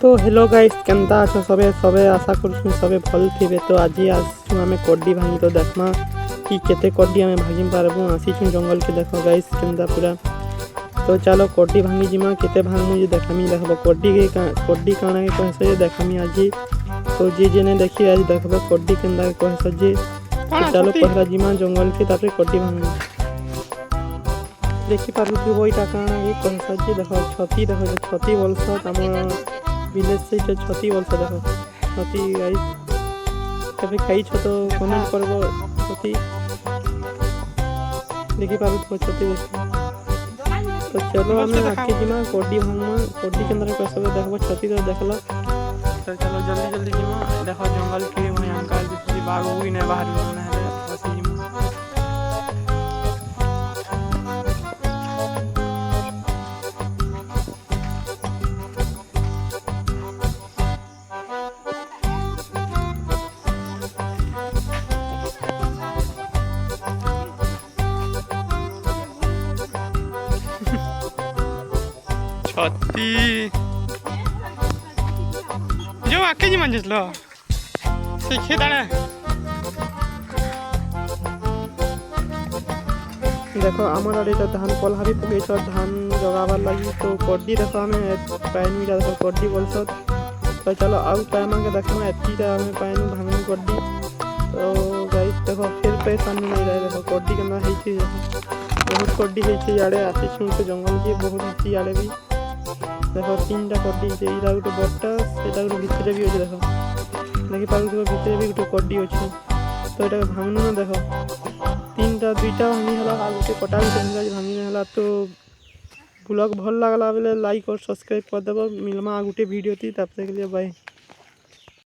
तो hello guys केनता अच्छा सबे सबे आशा करूँ सबे भल थे। तो आज आसू आम कड्डी भांगी तो देखमा कि केते कड्डी आम भांगी पारबू आसीचु जंगल के देख गाइस केनता पूरा। तो चलो कड्डी भांगी जिमा केते भांगमु जे देखामी देखब कड्डी काना के कहसे जे देखामी आज। तो जे जेने देखी आज देखब कड्डी केनता के कहसे जे। तो चलो पहला जिमा जंगल के तापर कड्डी भांगी देखी पारु तू वहीटा काना के कहसे जे देख छती देख छती बोलस आम विलेज से छती बोलस देख छती गाइस कभी खाई छो तो कमेंट करबो छती देखी पारु तो छती देख। तो चलो हमें आके जिमा कड्डी भांगमा कड्डी केंद्र कैसे देखबो छती तो देखला। तो चलो जल्दी जल्दी जिमा देखो जंगल के वही अंकल जी बाग हुई ने बाहर में है बस जिमा। छती जो आके जी मंजिस लो सीखे दाड़े देखो आमर आड़े धान पलहा भी पके धान जगाबार लगी। तो कड्डी देखो हमें पैन में देखो कड्डी बोलस। तो चलो आउ पैमा के देखो एतीटा हमें पैन भांगनी कड्डी। तो गाइस देखो फिर परेशानी नहीं रहे देखो कड्डी केना है देखो बहुत कड्डी है याड़े आसीछु तो जंगल के बहुत अच्छी याड़े भी देखो तीनटा कड्डी है इरा गोटे बट्टा सेटा गोटे भितरे भी अच्छे देखो देखी पार भितरे भी गोटे कड्डी अच्छे। तो यहाँ भांगनु ना देखो तीनटा दुईटा भांगी है आ गोटे कटा गोटे भांगी है। तो ब्लॉग भल लगला बेले लाइक और सब्सक्राइब कर देव मिलमा आ गोटे वीडियो थी तब तक के लिए बाय।